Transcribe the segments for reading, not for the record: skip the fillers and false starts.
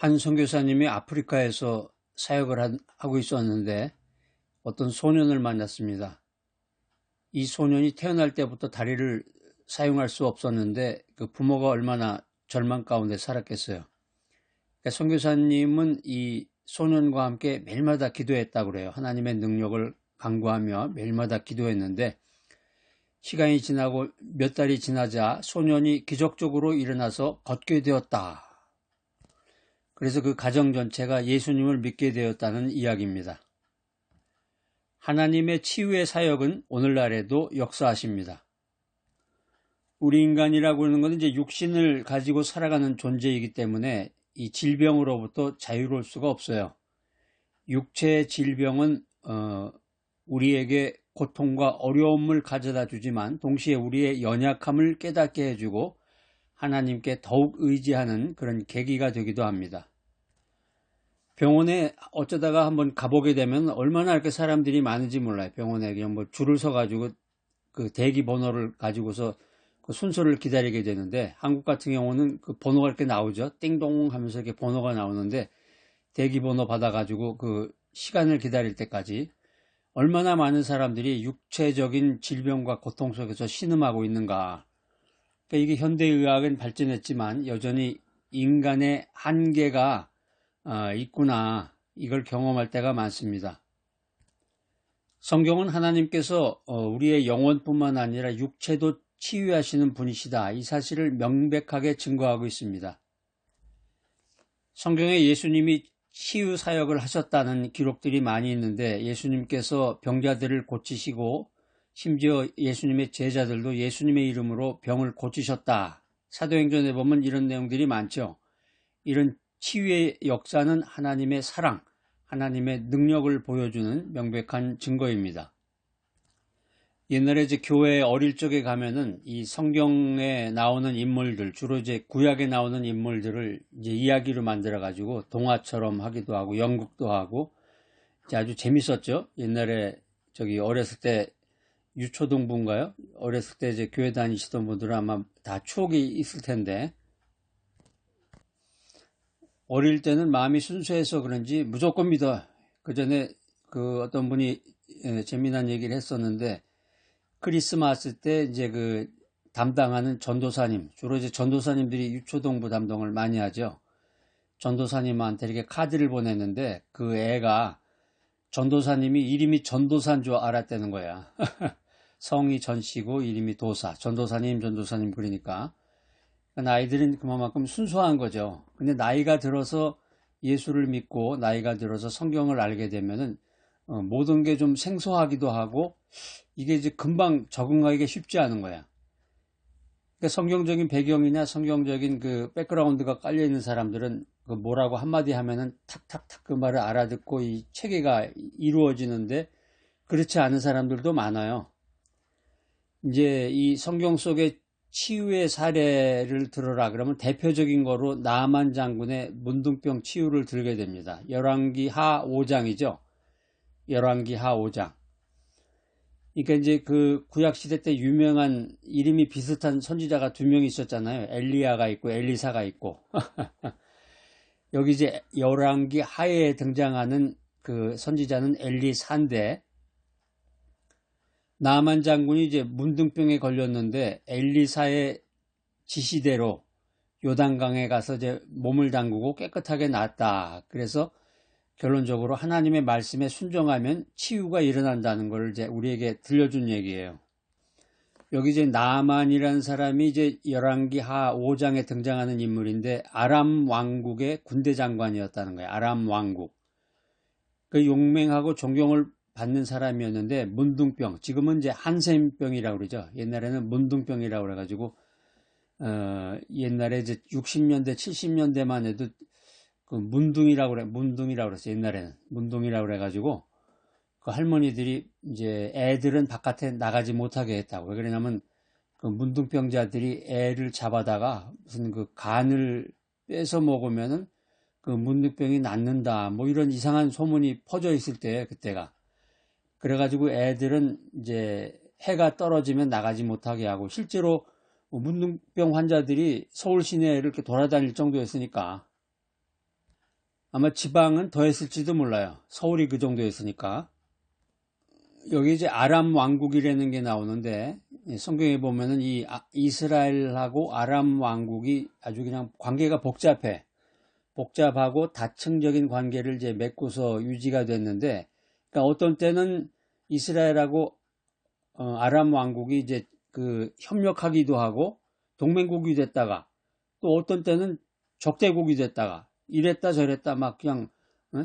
한 선교사님이 아프리카에서 사역을 하고 있었는데 어떤 소년을 만났습니다. 이 소년이 태어날 때부터 다리를 사용할 수 없었는데 그 부모가 얼마나 절망 가운데 살았겠어요. 그러니까 선교사님은 이 소년과 함께 매일마다 기도했다고 그래요. 하나님의 능력을 간구하며 매일마다 기도했는데 시간이 지나고 몇 달이 지나자 소년이 기적적으로 일어나서 걷게 되었다. 그래서 그 가정 전체가 예수님을 믿게 되었다는 이야기입니다. 하나님의 치유의 사역은 오늘날에도 역사하십니다. 우리 인간이라고 하는 것은 이제 육신을 가지고 살아가는 존재이기 때문에 이 질병으로부터 자유로울 수가 없어요. 육체의 질병은 우리에게 고통과 어려움을 가져다 주지만 동시에 우리의 연약함을 깨닫게 해주고 하나님께 더욱 의지하는 그런 계기가 되기도 합니다. 병원에 어쩌다가 한번 가보게 되면 얼마나 이렇게 사람들이 많은지 몰라요. 병원에 그냥 뭐 줄을 서가지고 그 대기 번호를 가지고서 그 순서를 기다리게 되는데 한국 같은 경우는 그 번호가 이렇게 나오죠. 띵동 하면서 이렇게 번호가 나오는데 대기 번호 받아가지고 그 시간을 기다릴 때까지 얼마나 많은 사람들이 육체적인 질병과 고통 속에서 신음하고 있는가. 그러니까 이게 현대의학은 발전했지만 여전히 인간의 한계가 있구나. 이걸 경험할 때가 많습니다. 성경은 하나님께서 우리의 영혼뿐만 아니라 육체도 치유하시는 분이시다. 이 사실을 명백하게 증거하고 있습니다. 성경에 예수님이 치유 사역을 하셨다는 기록들이 많이 있는데 예수님께서 병자들을 고치시고 심지어 예수님의 제자들도 예수님의 이름으로 병을 고치셨다. 사도행전에 보면 이런 내용들이 많죠. 이런 치유의 역사는 하나님의 사랑, 하나님의 능력을 보여주는 명백한 증거입니다. 옛날에 이제 교회 어릴 적에 가면은 이 성경에 나오는 인물들, 주로 이제 구약에 나오는 인물들을 이제 이야기로 만들어가지고 동화처럼 하기도 하고 연극도 하고 이제 아주 재밌었죠. 옛날에 저기 어렸을 때 유초동부인가요? 어렸을 때 이제 교회 다니시던 분들은 아마 다 추억이 있을 텐데 어릴 때는 마음이 순수해서 그런지 무조건 믿어. 그 전에 그 어떤 분이 재미난 얘기를 했었는데 크리스마스 때 이제 그 담당하는 전도사님, 주로 이제 전도사님들이 유초동부 담당을 많이 하죠. 전도사님한테 이렇게 카드를 보냈는데 그 애가 전도사님이 이름이 전도사인 줄 알았다는 거야. 성이 전씨고 이름이 도사, 전도사님 그러니까. 아이들은 그만큼 순수한 거죠. 근데 나이가 들어서 예수를 믿고 나이가 들어서 성경을 알게 되면은 모든 게 좀 생소하기도 하고 이게 이제 금방 적응하기가 쉽지 않은 거야. 그러니까 성경적인 배경이나 성경적인 그 백그라운드가 깔려 있는 사람들은 그 뭐라고 한마디 하면은 탁탁탁 그 말을 알아듣고 이 체계가 이루어지는데 그렇지 않은 사람들도 많아요. 이제 이 성경 속에 치유의 사례를 들어라 그러면 대표적인 거로 나만 장군의 문둥병 치유를 들게 됩니다. 열왕기하 5장이죠. 열왕기하 5장. 그러니까 이제 그 구약시대 때 유명한 이름이 비슷한 선지자가 두 명 있었잖아요. 엘리야가 있고 엘리사가 있고. 여기 이제 열왕기하에 등장하는 그 선지자는 엘리사인데 나만 장군이 이제 문둥병에 걸렸는데 엘리사의 지시대로 요단강에 가서 이제 몸을 담그고 깨끗하게 낫다. 그래서 결론적으로 하나님의 말씀에 순종하면 치유가 일어난다는 걸 이제 우리에게 들려준 얘기예요. 여기 이제 나만이라는 사람이 이제 열왕기하 5장에 등장하는 인물인데 아람 왕국의 군대 장관이었다는 거예요. 아람 왕국. 그 용맹하고 존경을 받는 사람이었는데 문둥병, 지금은 이제 한센병이라고 그러죠. 옛날에는 문둥병이라고 그래가지고 옛날에 이제 60년대, 70년대만 해도 그 문둥이라고 그랬어요. 옛날에는 문둥이라고 그래가지고 그 할머니들이 이제 애들은 바깥에 나가지 못하게 했다고. 왜 그러냐면 그 문둥병자들이 애를 잡아다가 무슨 그 간을 빼서 먹으면은 그 문둥병이 낫는다. 뭐 이런 이상한 소문이 퍼져 있을 때 그때가. 그래가지고 애들은 이제 해가 떨어지면 나가지 못하게 하고 실제로 문둥병 환자들이 서울 시내를 이렇게 돌아다닐 정도였으니까 아마 지방은 더 했을지도 몰라요. 서울이 그 정도였으니까. 여기 이제 아람 왕국이라는 게 나오는데, 성경에 보면은 이 이스라엘하고 아람 왕국이 아주 그냥 관계가 복잡하고 다층적인 관계를 이제 맺고서 유지가 됐는데, 그러니까 어떤 때는 이스라엘하고 아람 왕국이 이제 그 협력하기도 하고 동맹국이 됐다가, 또 어떤 때는 적대국이 됐다가, 이랬다 저랬다 막 그냥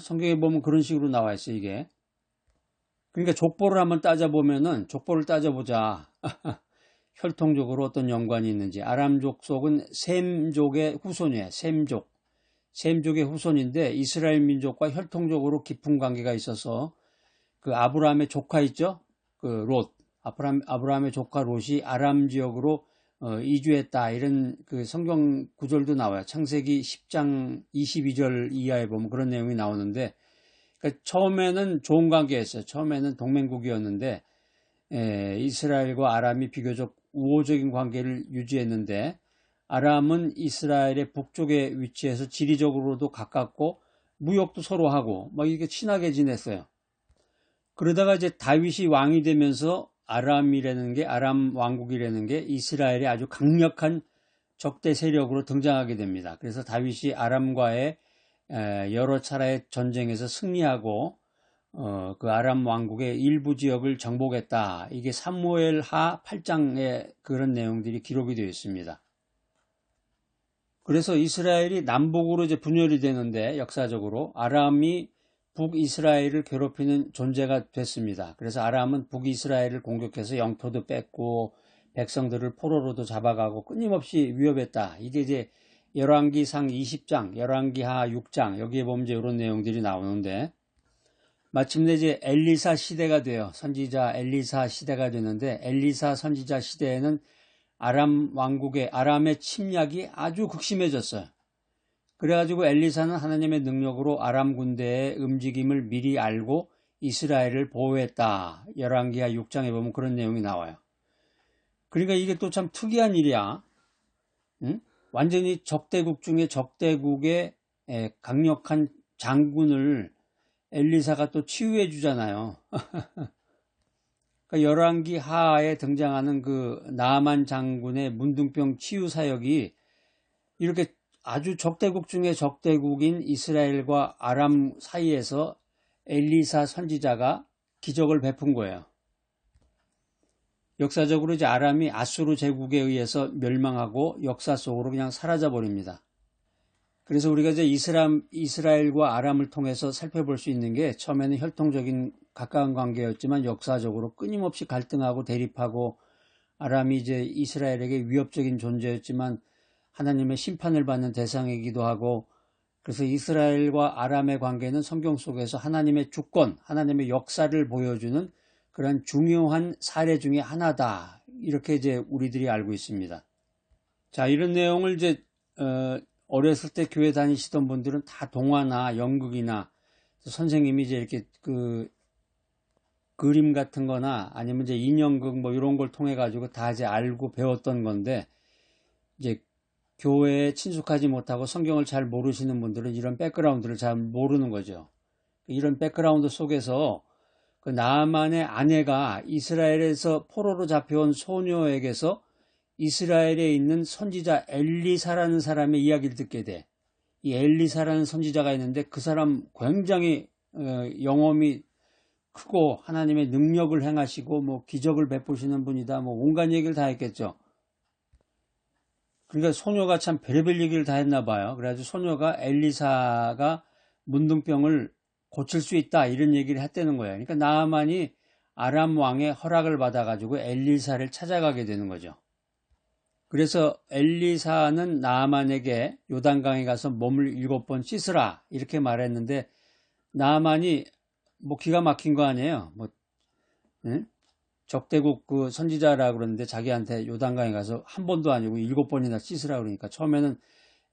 성경에 보면 그런 식으로 나와 있어요, 이게. 그러니까 족보를 따져보자. 혈통적으로 어떤 연관이 있는지. 아람족 속은 셈족의 후손이에요. 셈족의 후손인데 이스라엘 민족과 혈통적으로 깊은 관계가 있어서 그 아브라함의 조카 있죠? 그 롯. 아브라함의 조카 롯이 아람 지역으로 이주했다. 이런 그 성경 구절도 나와요. 창세기 10장 22절 이하에 보면 그런 내용이 나오는데, 그러니까 처음에는 좋은 관계였어요. 처음에는 동맹국이었는데 이스라엘과 아람이 비교적 우호적인 관계를 유지했는데, 아람은 이스라엘의 북쪽에 위치해서 지리적으로도 가깝고 무역도 서로 하고 막 이렇게 친하게 지냈어요. 그러다가 이제 다윗이 왕이 되면서 아람 왕국이라는 게 이스라엘의 아주 강력한 적대 세력으로 등장하게 됩니다. 그래서 다윗이 아람과의 여러 차례의 전쟁에서 승리하고 그 아람 왕국의 일부 지역을 정복했다. 이게 사무엘 하 8장에 그런 내용들이 기록이 되어 있습니다. 그래서 이스라엘이 남북으로 이제 분열이 되는데, 역사적으로 아람이 북이스라엘을 괴롭히는 존재가 됐습니다. 그래서 아람은 북이스라엘을 공격해서 영토도 뺏고 백성들을 포로로도 잡아가고 끊임없이 위협했다. 이게 이제 열왕기상 20장, 열왕기하 6장, 여기에 보면 이제 이런 내용들이 나오는데, 마침내 이제 엘리사 시대가 돼요. 선지자 엘리사 시대가 되는데, 엘리사 선지자 시대에는 아람의 침략이 아주 극심해졌어요. 그래가지고 엘리사는 하나님의 능력으로 아람 군대의 움직임을 미리 알고 이스라엘을 보호했다. 열왕기하 6장에 보면 그런 내용이 나와요. 그러니까 이게 또 참 특이한 일이야. 응? 완전히 적대국 중에 적대국의 강력한 장군을 엘리사가 또 치유해 주잖아요. 그러니까 열왕기 하에 등장하는 그 나아만 장군의 문둥병 치유 사역이 이렇게 아주 적대국 중에 적대국인 이스라엘과 아람 사이에서 엘리사 선지자가 기적을 베푼 거예요. 역사적으로 이제 아람이 아수르 제국에 의해서 멸망하고 역사 속으로 그냥 사라져 버립니다. 그래서 우리가 이제 이스라엘과 아람을 통해서 살펴볼 수 있는 게, 처음에는 혈통적인 가까운 관계였지만 역사적으로 끊임없이 갈등하고 대립하고, 아람이 이제 이스라엘에게 위협적인 존재였지만 하나님의 심판을 받는 대상이기도 하고, 그래서 이스라엘과 아람의 관계는 성경 속에서 하나님의 주권, 하나님의 역사를 보여주는 그런 중요한 사례 중에 하나다. 이렇게 이제 우리들이 알고 있습니다. 자, 이런 내용을 이제 어렸을 때 교회 다니시던 분들은 다 동화나 연극이나 선생님이 이제 이렇게 그 그림 같은 거나 아니면 이제 인형극 뭐 이런 걸 통해 가지고 다 이제 알고 배웠던 건데, 이제 교회에 친숙하지 못하고 성경을 잘 모르시는 분들은 이런 백그라운드를 잘 모르는 거죠. 이런 백그라운드 속에서 그 나아만의 아내가 이스라엘에서 포로로 잡혀온 소녀에게서 이스라엘에 있는 선지자 엘리사라는 사람의 이야기를 듣게 돼. 이 엘리사라는 선지자가 있는데 그 사람 굉장히 영험이 크고 하나님의 능력을 행하시고 뭐 기적을 베푸시는 분이다. 뭐 온갖 얘기를 다 했겠죠. 그러니까 소녀가 참 별의별 얘기를 다 했나 봐요. 그래가지고 소녀가 엘리사가 문둥병을 고칠 수 있다 이런 얘기를 했다는 거예요. 그러니까 나아만이 아람 왕의 허락을 받아가지고 엘리사를 찾아가게 되는 거죠. 그래서 엘리사는 나아만에게 요단강에 가서 몸을 7번 씻으라 이렇게 말했는데, 나아만이 뭐 기가 막힌 거 아니에요. 뭐 응? 적대국 그 선지자라 그러는데 자기한테 요단강에 가서 한 번도 아니고 7번이나 씻으라 그러니까 처음에는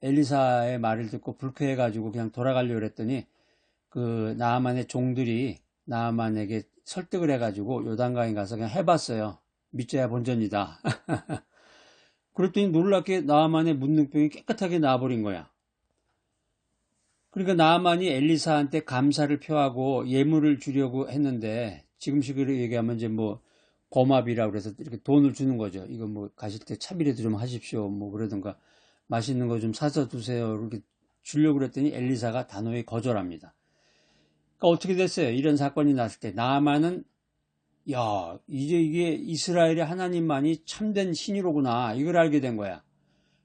엘리사의 말을 듣고 불쾌해가지고 그냥 돌아가려고 했더니 그 나아만의 종들이 나아만에게 설득을 해가지고 요단강에 가서 그냥 해봤어요. 믿져야 본전이다. 그랬더니 놀랍게 나아만의 문둥병이 깨끗하게 나아버린 거야. 그러니까 나아만이 엘리사한테 감사를 표하고 예물을 주려고 했는데 지금식으로 얘기하면 이제 뭐 고맙이라고 그래서 이렇게 돈을 주는 거죠. 이거 뭐 가실 때 차비라도 좀 하십시오. 뭐 그러든가 맛있는 거 좀 사서 두세요. 이렇게 주려고 그랬더니 엘리사가 단호히 거절합니다. 그러니까 어떻게 됐어요? 이런 사건이 났을 때 나아만은 야, 이제 이게 이스라엘의 하나님만이 참된 신이로구나. 이걸 알게 된 거야.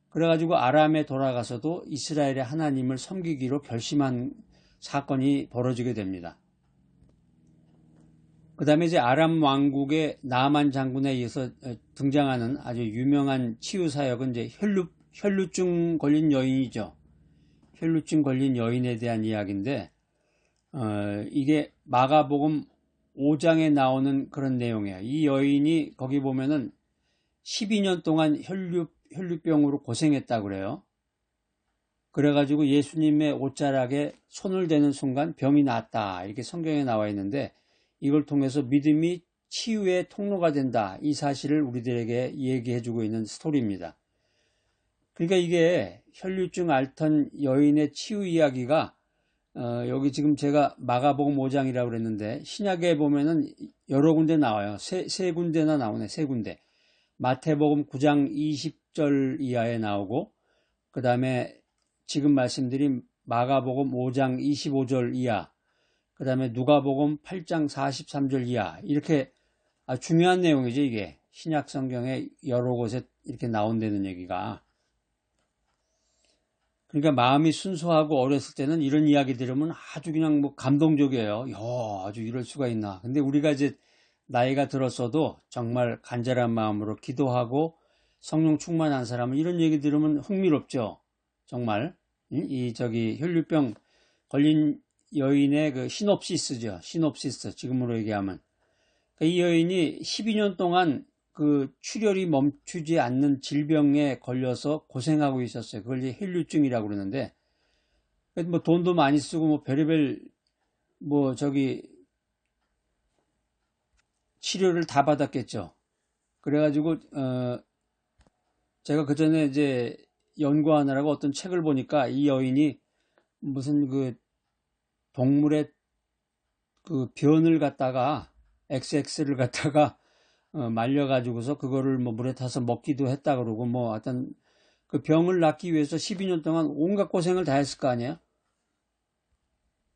그래가지고 아람에 돌아가서도 이스라엘의 하나님을 섬기기로 결심한 사건이 벌어지게 됩니다. 그 다음에 이제 아람 왕국의 나아만 장군에 의해서 등장하는 아주 유명한 치유 사역은 이제 혈루증 걸린 여인이죠. 혈루증 걸린 여인에 대한 이야기인데, 이게 마가복음 5장에 나오는 그런 내용이에요. 이 여인이 거기 보면은 12년 동안 혈루병으로 고생했다고 그래요. 그래가지고 예수님의 옷자락에 손을 대는 순간 병이 낫다. 이렇게 성경에 나와 있는데 이걸 통해서 믿음이 치유의 통로가 된다. 이 사실을 우리들에게 얘기해주고 있는 스토리입니다. 그러니까 이게 혈루증 앓던 여인의 치유 이야기가 여기 지금 제가 마가복음 5장이라고 그랬는데 신약에 보면은 여러 군데 나와요. 세 군데나 나오네. 세 군데. 마태복음 9장 20절 이하에 나오고 그 다음에 지금 말씀드린 마가복음 5장 25절 이하 그 다음에 누가복음 8장 43절 이하 이렇게 중요한 내용이죠. 이게 신약 성경에 여러 곳에 이렇게 나온다는 얘기가. 그러니까 마음이 순수하고 어렸을 때는 이런 이야기 들으면 아주 그냥 뭐 감동적이에요. 야, 아주 이럴 수가 있나. 근데 우리가 이제 나이가 들었어도 정말 간절한 마음으로 기도하고 성령 충만한 사람은 이런 얘기 들으면 흥미롭죠. 정말. 이 혈루병 걸린 여인의 그 시놉시스죠. 시놉시스. 지금으로 얘기하면. 이 여인이 12년 동안 그 출혈이 멈추지 않는 질병에 걸려서 고생하고 있었어요. 그걸 이제 혈루증이라고 그러는데, 뭐 돈도 많이 쓰고 뭐 별의별 치료를 다 받았겠죠. 그래가지고 제가 그 전에 이제 연구하느라고 어떤 책을 보니까 이 여인이 무슨 그 동물의 그 변을 갖다가 XX를 갖다가 말려가지고서 그거를 뭐 물에 타서 먹기도 했다 그러고 뭐 하여튼 그 병을 낫기 위해서 12년 동안 온갖 고생을 다 했을 거 아니에요?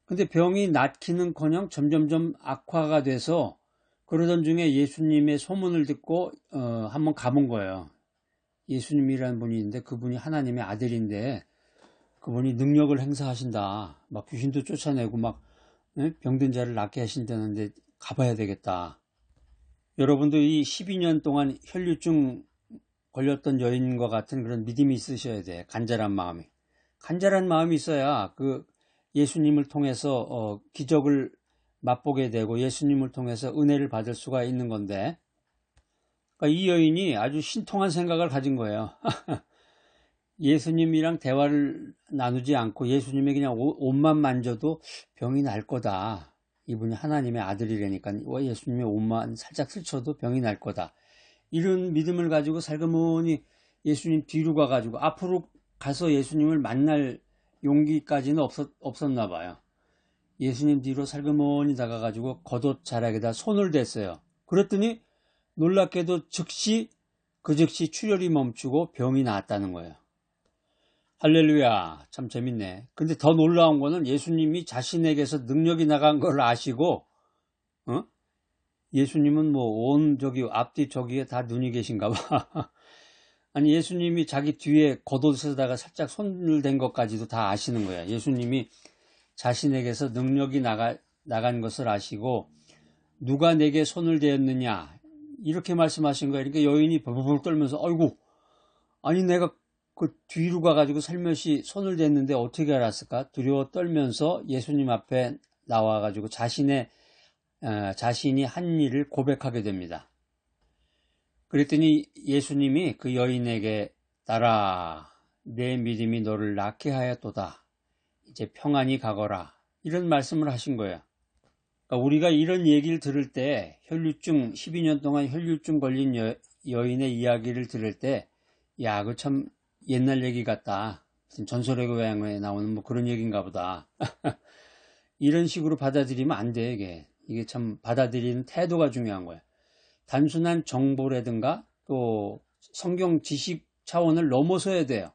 근데 병이 낫기는커녕 점점점 악화가 돼서 그러던 중에 예수님의 소문을 듣고 한번 가본 거예요. 예수님이라는 분이 있는데 그분이 하나님의 아들인데 그분이 능력을 행사하신다. 막 귀신도 쫓아내고 막 병든 자를 낫게 하신다는데 가봐야 되겠다. 여러분도 이 12년 동안 혈루증 걸렸던 여인과 같은 그런 믿음이 있으셔야 돼. 간절한 마음이. 간절한 마음이 있어야 그 예수님을 통해서 기적을 맛보게 되고 예수님을 통해서 은혜를 받을 수가 있는 건데 그러니까 이 여인이 아주 신통한 생각을 가진 거예요. 예수님이랑 대화를 나누지 않고 예수님이 그냥 옷만 만져도 병이 날 거다. 이분이 하나님의 아들이라니까 예수님의 옷만 살짝 스쳐도 병이 날 거다. 이런 믿음을 가지고 살그머니 예수님 뒤로 가가지고 앞으로 가서 예수님을 만날 용기까지는 없었나 봐요. 예수님 뒤로 살그머니 다가가지고 겉옷 자락에다 손을 댔어요. 그랬더니 놀랍게도 즉시 출혈이 멈추고 병이 나았다는 거예요. 할렐루야. 참 재밌네. 근데 더 놀라운 거는 예수님이 자신에게서 능력이 나간 걸 아시고 예수님은 뭐 온 앞뒤 저기에 다 눈이 계신가 봐. 아니 예수님이 자기 뒤에 겉옷에다가 살짝 손을 댄 것까지도 다 아시는 거야. 예수님이 자신에게서 능력이 나간 것을 아시고 누가 내게 손을 대었느냐 이렇게 말씀하신 거예요. 그러니까 여인이 벌벌 떨면서 아이고 아니 내가 그 뒤로 가가지고 살며시 손을 댔는데 어떻게 알았을까? 두려워 떨면서 예수님 앞에 나와가지고 자신이 한 일을 고백하게 됩니다. 그랬더니 예수님이 그 여인에게 딸아 내 믿음이 너를 낫게 하였도다. 이제 평안히 가거라. 이런 말씀을 하신 거예요. 그러니까 우리가 이런 얘기를 들을 때 12년 동안 혈루증 걸린 여인의 이야기를 들을 때 야, 그 참 옛날 얘기 같다. 하여튼 전설의 고향에 나오는 뭐 그런 얘기인가 보다. 이런 식으로 받아들이면 안 돼, 이게. 이게 참 받아들이는 태도가 중요한 거야. 단순한 정보라든가 또 성경 지식 차원을 넘어서야 돼요.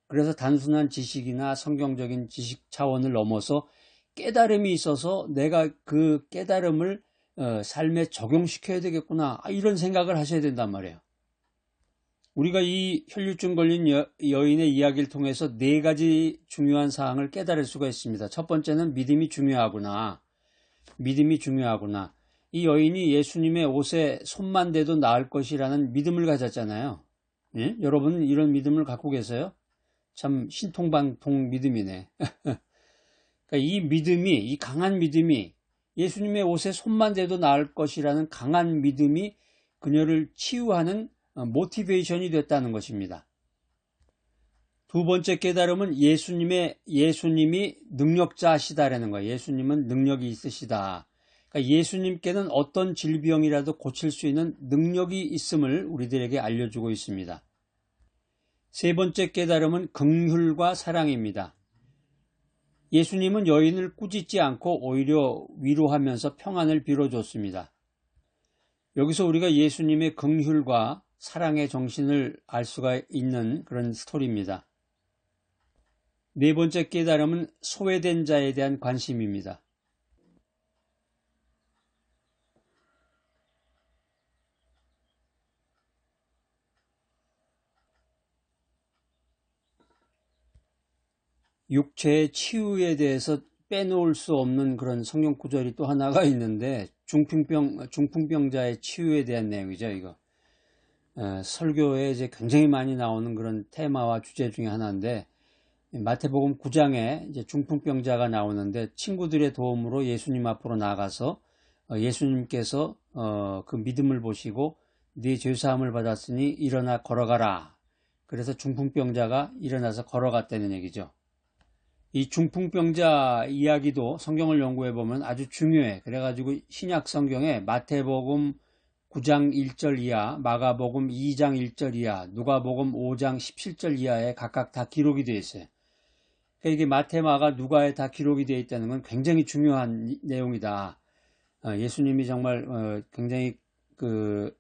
그래서 단순한 지식이나 성경적인 지식 차원을 넘어서 깨달음이 있어서 내가 그 깨달음을 삶에 적용시켜야 되겠구나, 이런 생각을 하셔야 된단 말이에요. 우리가 이 혈류증 걸린 여인의 이야기를 통해서 4가지 중요한 사항을 깨달을 수가 있습니다. 첫 번째는 믿음이 중요하구나. 믿음이 중요하구나. 이 여인이 예수님의 옷에 손만 대도 나을 것이라는 믿음을 가졌잖아요. 예? 여러분은 이런 믿음을 갖고 계세요? 참 신통방통 믿음이네. 그러니까 이 믿음이, 이 강한 믿음이, 예수님의 옷에 손만 대도 나을 것이라는 강한 믿음이 그녀를 치유하는 모티베이션이 됐다는 것입니다. 두 번째 깨달음은 예수님이 능력자시다라는 거예요. 예수님은 능력이 있으시다. 그러니까 예수님께는 어떤 질병이라도 고칠 수 있는 능력이 있음을 우리들에게 알려주고 있습니다. 세 번째 깨달음은 긍휼과 사랑입니다. 예수님은 여인을 꾸짖지 않고 오히려 위로하면서 평안을 빌어줬습니다. 여기서 우리가 예수님의 긍휼과 사랑의 정신을 알 수가 있는 그런 스토리입니다. 네 번째 깨달음은 소외된 자에 대한 관심입니다. 육체의 치유에 대해서 빼놓을 수 없는 그런 성경 구절이 또 하나가 있는데 중풍병자의 치유에 대한 내용이죠. 이거 설교에 이제 굉장히 많이 나오는 그런 테마와 주제 중에 하나인데, 마태복음 9장에 이제 중풍병자가 나오는데 친구들의 도움으로 예수님 앞으로 나가서 예수님께서 그 믿음을 보시고 네 죄사함을 받았으니 일어나 걸어가라. 그래서 중풍병자가 일어나서 걸어갔다는 얘기죠. 이 중풍병자 이야기도 성경을 연구해 보면 아주 중요해. 그래가지고 신약 성경에 마태복음 9장 1절 이하, 마가복음 2장 1절 이하, 누가복음 5장 17절 이하에 각각 다 기록이 되어 있어요. 그러니까 이게 마태, 마가, 누가에 다 기록이 되어 있다는 건 굉장히 중요한 내용이다. 예수님이 정말 굉장히 그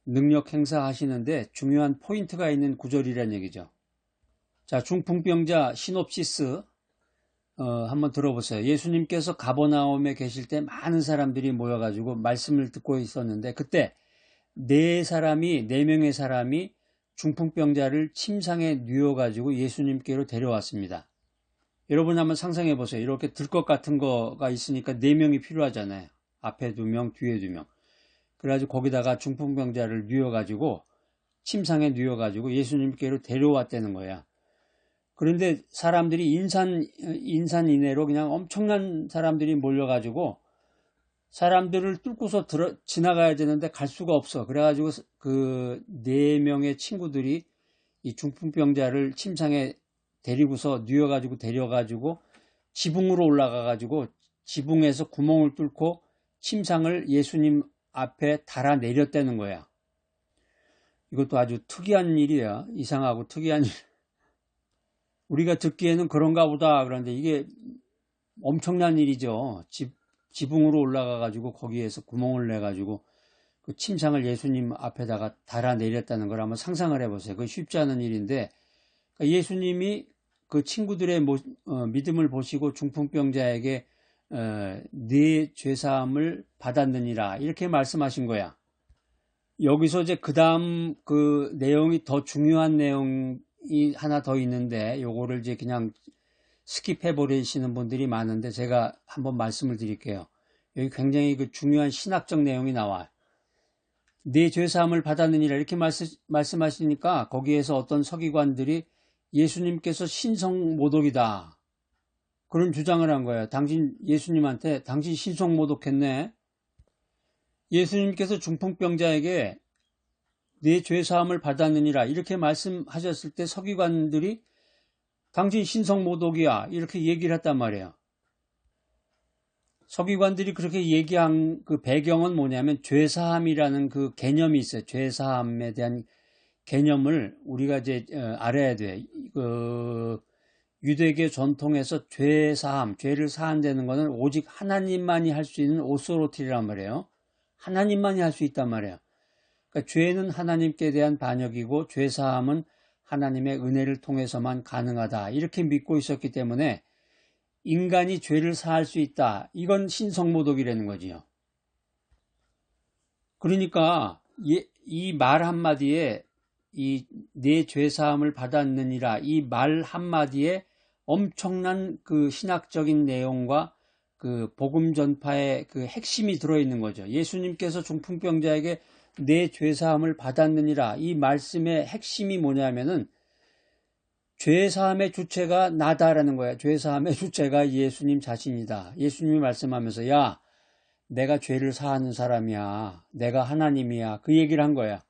능력 행사하시는데 중요한 포인트가 있는 구절이라는 얘기죠. 자, 중풍병자 시놉시스 한번 들어보세요. 예수님께서 가버나움에 계실 때 많은 사람들이 모여가지고 말씀을 듣고 있었는데, 그때 4명의 사람이 중풍병자를 침상에 누워가지고 예수님께로 데려왔습니다. 여러분 한번 상상해 보세요. 이렇게 들것 같은 거가 있으니까 4명이 필요하잖아요. 앞에 2명, 뒤에 2명. 그래가지고 거기다가 중풍병자를 누워가지고 침상에 누워가지고 예수님께로 데려왔다는 거야. 그런데 사람들이 인산인해로 그냥 엄청난 사람들이 몰려가지고 사람들을 뚫고서 지나가야 되는데 갈 수가 없어. 그래가지고 그 4명의 친구들이 이 중풍병자를 침상에 데리고서 누워가지고 데려가지고 지붕으로 올라가가지고 지붕에서 구멍을 뚫고 침상을 예수님 앞에 달아 내렸다는 거야. 이것도 아주 특이한 일이야. 이상하고 특이한 일. 우리가 듣기에는 그런가 보다. 그런데 이게 엄청난 일이죠. 지붕으로 올라가가지고 거기에서 구멍을 내가지고 그 침상을 예수님 앞에다가 달아 내렸다는 걸 한번 상상을 해보세요. 그거 쉽지 않은 일인데, 그러니까 예수님이 그 친구들의 믿음을 보시고 중풍병자에게 네 죄사함을 받았느니라, 이렇게 말씀하신 거야. 여기서 이제 그 다음 그 내용이 더 중요한 내용이 하나 더 있는데, 요거를 이제 그냥 스킵해 버리시는 분들이 많은데 제가 한번 말씀을 드릴게요. 여기 굉장히 그 중요한 신학적 내용이 나와요. 네 죄사함을 받았느니라 이렇게 말씀하시니까 거기에서 어떤 서기관들이 예수님께서 신성모독이다, 그런 주장을 한 거예요. 예수님한테 당신 신성모독했네. 예수님께서 중풍병자에게 네 죄사함을 받았느니라 이렇게 말씀하셨을 때 서기관들이 당신 신성모독이야 이렇게 얘기를 했단 말이에요. 서기관들이 그렇게 얘기한 그 배경은 뭐냐면 죄사함이라는 그 개념이 있어요. 죄사함에 대한 개념을 우리가 이제 알아야 돼. 유대교 전통에서 죄 사함, 죄를 사한다는 것은 오직 하나님만이 할 수 있는 오소로티란 말이에요. 하나님만이 할 수 있단 말이에요. 그러니까 죄는 하나님께 대한 반역이고 죄 사함은 하나님의 은혜를 통해서만 가능하다. 이렇게 믿고 있었기 때문에 인간이 죄를 사할 수 있다. 이건 신성모독이라는 거지요. 그러니까 이 말 한마디에 이 내 죄사함을 받았느니라 이 말 한마디에 엄청난 그 신학적인 내용과 그 복음 전파의 그 핵심이 들어있는 거죠. 예수님께서 중풍병자에게 내 죄사함을 받았느니라 이 말씀의 핵심이 뭐냐면은 죄사함의 주체가 나다라는 거야. 죄사함의 주체가 예수님 자신이다. 예수님이 말씀하면서 야 내가 죄를 사하는 사람이야. 내가 하나님이야. 그 얘기를 한 거야.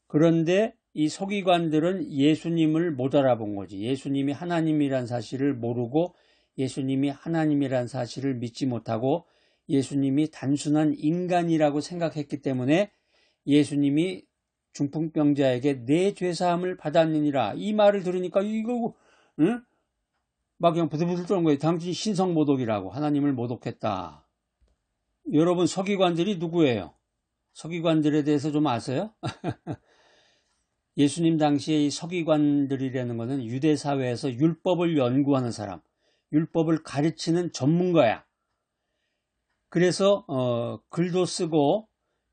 그런데 이 서기관들은 예수님을 못 알아본 거지. 예수님이 하나님이란 사실을 모르고 예수님이 하나님이란 사실을 믿지 못하고 예수님이 단순한 인간이라고 생각했기 때문에 예수님이 중풍병자에게 내 죄사함을 받았느니라 이 말을 들으니까 이거 응? 막 그냥 부들부들 떠는 거예요. 당신이 신성모독이라고 하나님을 모독했다. 여러분 서기관들이 누구예요? 서기관들에 대해서 좀 아세요? 예수님 당시에 이 서기관들이라는 것은 유대 사회에서 율법을 연구하는 사람, 율법을 가르치는 전문가야. 그래서 글도 쓰고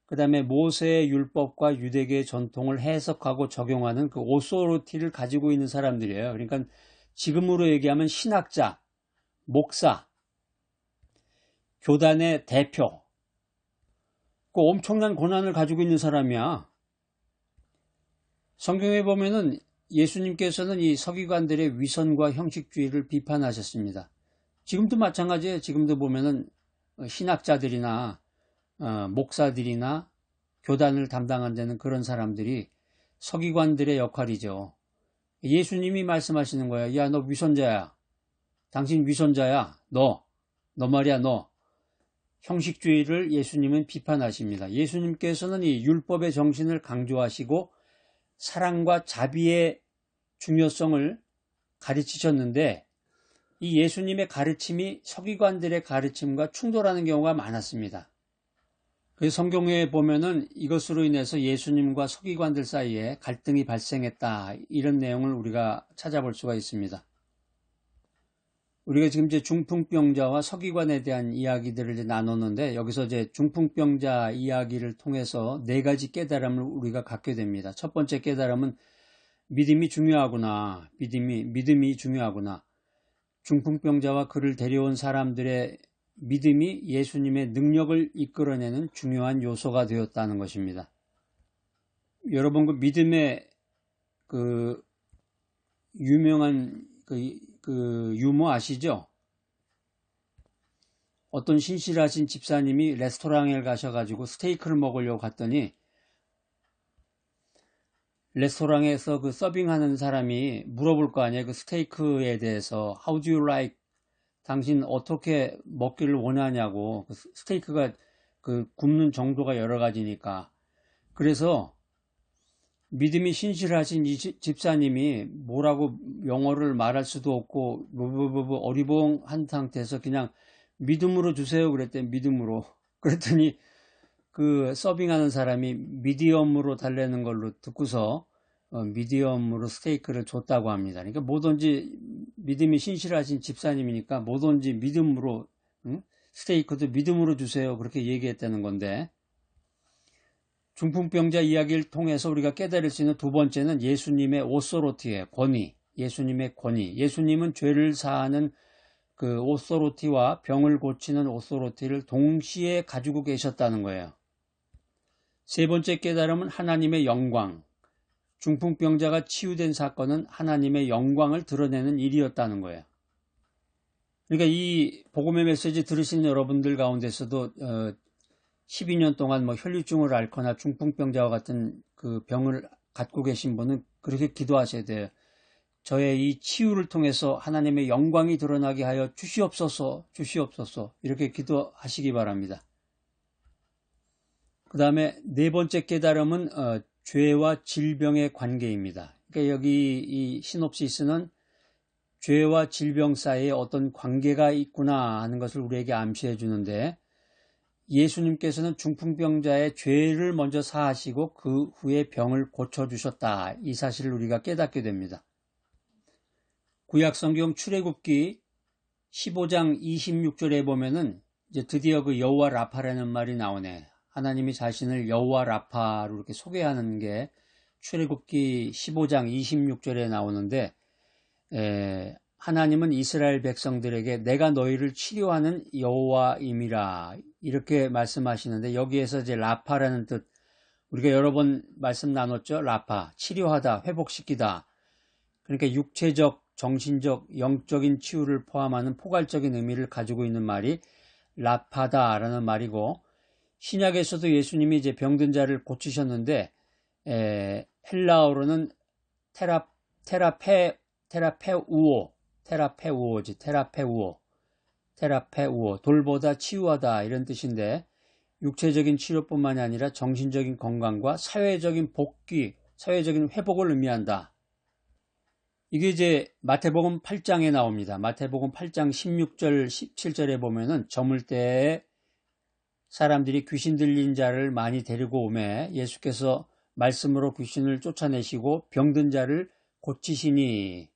그 다음에 모세의 율법과 유대계의 전통을 해석하고 적용하는 그 오소리티를 가지고 있는 사람들이에요. 그러니까 지금으로 얘기하면 신학자, 목사, 교단의 대표, 그 엄청난 권한을 가지고 있는 사람이야. 성경에 보면은 예수님께서는 이 서기관들의 위선과 형식주의를 비판하셨습니다. 지금도 마찬가지예요. 지금도 보면은 신학자들이나 목사들이나 교단을 담당한다는 그런 사람들이 서기관들의 역할이죠. 예수님이 말씀하시는 거야. 야, 너 위선자야. 당신 위선자야. 너 말이야, 너. 형식주의를 예수님은 비판하십니다. 예수님께서는 이 율법의 정신을 강조하시고 사랑과 자비의 중요성을 가르치셨는데 이 예수님의 가르침이 서기관들의 가르침과 충돌하는 경우가 많았습니다. 그래서 성경에 보면은 이것으로 인해서 예수님과 서기관들 사이에 갈등이 발생했다. 이런 내용을 우리가 찾아볼 수가 있습니다. 우리가 지금 이제 중풍병자와 서기관에 대한 이야기들을 이제 나눴는데 여기서 이제 중풍병자 이야기를 통해서 네 가지 깨달음을 우리가 갖게 됩니다. 첫 번째 깨달음은 믿음이 중요하구나. 믿음이 중요하구나. 중풍병자와 그를 데려온 사람들의 믿음이 예수님의 능력을 이끌어내는 중요한 요소가 되었다는 것입니다. 여러분 그 믿음의 그 유명한 그 유머 아시죠? 어떤 신실하신 집사님이 레스토랑에 가셔가지고 스테이크를 먹으려고 갔더니 레스토랑에서 그 서빙하는 사람이 물어볼 거 아니에요. 그 스테이크에 대해서 How do you like? 당신 어떻게 먹기를 원하냐고. 그 스테이크가 그 굽는 정도가 여러 가지니까. 그래서 믿음이 신실하신 이 집사님이 뭐라고 영어를 말할 수도 없고 어리벙한 상태에서 그냥 믿음으로 주세요 그랬더니 믿음으로. 그랬더니 그 서빙하는 사람이 미디엄으로 달래는 걸로 듣고서 미디엄으로 스테이크를 줬다고 합니다. 그러니까 뭐든지 믿음이 신실하신 집사님이니까 뭐든지 믿음으로 스테이크도 믿음으로 주세요 그렇게 얘기했다는 건데 중풍병자 이야기를 통해서 우리가 깨달을 수 있는 두 번째는 예수님의 오소로티의 권위, 예수님의 권위. 예수님은 죄를 사하는 그 오소로티와 병을 고치는 오소로티를 동시에 가지고 계셨다는 거예요. 세 번째 깨달음은 하나님의 영광. 중풍병자가 치유된 사건은 하나님의 영광을 드러내는 일이었다는 거예요. 그러니까 이 복음의 메시지 들으시는 여러분들 가운데서도 12년 동안 뭐 혈류증을 앓거나 중풍병자와 같은 그 병을 갖고 계신 분은 그렇게 기도하셔야 돼요. 저의 이 치유를 통해서 하나님의 영광이 드러나게 하여 주시옵소서, 주시옵소서 이렇게 기도하시기 바랍니다. 그 다음에 네 번째 깨달음은 죄와 질병의 관계입니다. 그러니까 여기 이 시놉시스는 죄와 질병 사이에 어떤 관계가 있구나 하는 것을 우리에게 암시해 주는데, 예수님께서는 중풍병자의 죄를 먼저 사하시고 그 후에 병을 고쳐주셨다. 이 사실을 우리가 깨닫게 됩니다. 구약성경 출애굽기 15장 26절에 보면은 이제 드디어 그 여호와 라파라는 말이 나오네. 하나님이 자신을 여호와 라파로 이렇게 소개하는 게 출애굽기 15장 26절에 나오는데, 하나님은 이스라엘 백성들에게 내가 너희를 치료하는 여호와임이라 이렇게 말씀하시는데, 여기에서 이제 라파라는 뜻, 우리가 여러 번 말씀 나눴죠. 라파, 치료하다, 회복시키다. 그러니까 육체적, 정신적, 영적인 치유를 포함하는 포괄적인 의미를 가지고 있는 말이 라파다라는 말이고, 신약에서도 예수님이 이제 병든 자를 고치셨는데, 헬라어로는 테라페우오, 돌보다 치유하다 이런 뜻인데, 육체적인 치료뿐만이 아니라 정신적인 건강과 사회적인 복귀, 사회적인 회복을 의미한다. 이게 이제 마태복음 8장에 나옵니다. 마태복음 8장 16절, 17절에 보면은 저물 때에 사람들이 귀신 들린 자를 많이 데리고 오매 예수께서 말씀으로 귀신을 쫓아내시고 병든 자를 고치시니,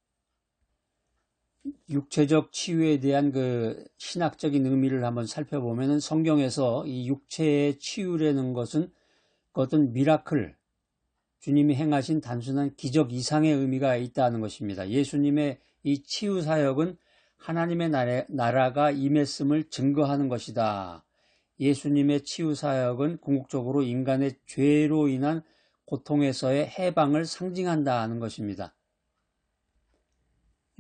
육체적 치유에 대한 그 신학적인 의미를 한번 살펴보면은 성경에서 이 육체의 치유라는 것은 어떤 미라클, 주님이 행하신 단순한 기적 이상의 의미가 있다는 것입니다. 예수님의 이 치유 사역은 하나님의 나라가 임했음을 증거하는 것이다. 예수님의 치유 사역은 궁극적으로 인간의 죄로 인한 고통에서의 해방을 상징한다는 것입니다.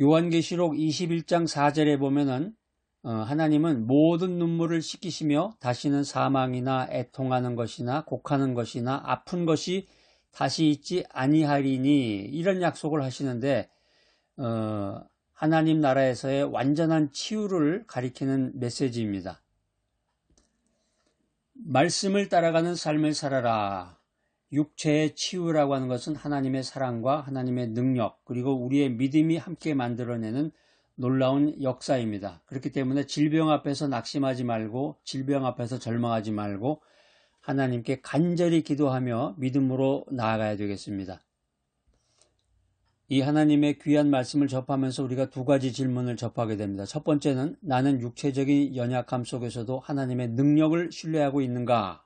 요한계시록 21장 4절에 보면은 하나님은 모든 눈물을 씻기시며 다시는 사망이나 애통하는 것이나 곡하는 것이나 아픈 것이 다시 있지 아니하리니 이런 약속을 하시는데, 하나님 나라에서의 완전한 치유를 가리키는 메시지입니다. 말씀을 따라가는 삶을 살아라. 육체의 치유라고 하는 것은 하나님의 사랑과 하나님의 능력, 그리고 우리의 믿음이 함께 만들어내는 놀라운 역사입니다. 그렇기 때문에 질병 앞에서 낙심하지 말고, 질병 앞에서 절망하지 말고 하나님께 간절히 기도하며 믿음으로 나아가야 되겠습니다. 이 하나님의 귀한 말씀을 접하면서 우리가 두 가지 질문을 접하게 됩니다. 첫 번째는, 나는 육체적인 연약함 속에서도 하나님의 능력을 신뢰하고 있는가?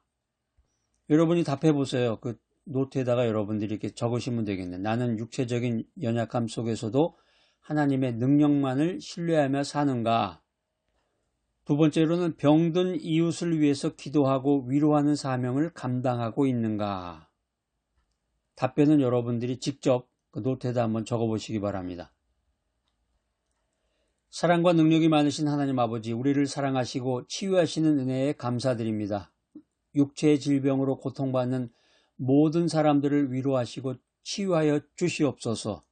여러분이 답해 보세요. 그 노트에다가 여러분들이 이렇게 적으시면 되겠네요. 나는 육체적인 연약함 속에서도 하나님의 능력만을 신뢰하며 사는가? 두 번째로는, 병든 이웃을 위해서 기도하고 위로하는 사명을 감당하고 있는가? 답변은 여러분들이 직접 그 노트에다 한번 적어보시기 바랍니다. 사랑과 능력이 많으신 하나님 아버지, 우리를 사랑하시고 치유하시는 은혜에 감사드립니다. 육체의 질병으로 고통받는 모든 사람들을 위로하시고 치유하여 주시옵소서.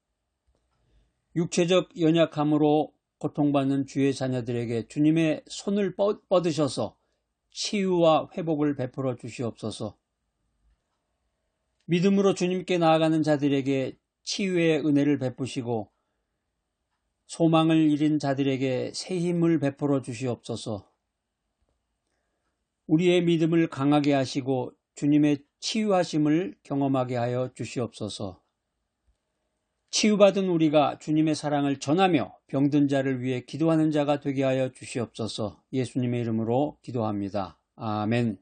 육체적 연약함으로 고통받는 주의 자녀들에게 주님의 손을 뻗으셔서 치유와 회복을 베풀어 주시옵소서. 믿음으로 주님께 나아가는 자들에게 치유의 은혜를 베푸시고 소망을 잃은 자들에게 새 힘을 베풀어 주시옵소서. 우리의 믿음을 강하게 하시고 주님의 치유하심을 경험하게 하여 주시옵소서. 치유받은 우리가 주님의 사랑을 전하며 병든 자를 위해 기도하는 자가 되게 하여 주시옵소서. 예수님의 이름으로 기도합니다. 아멘.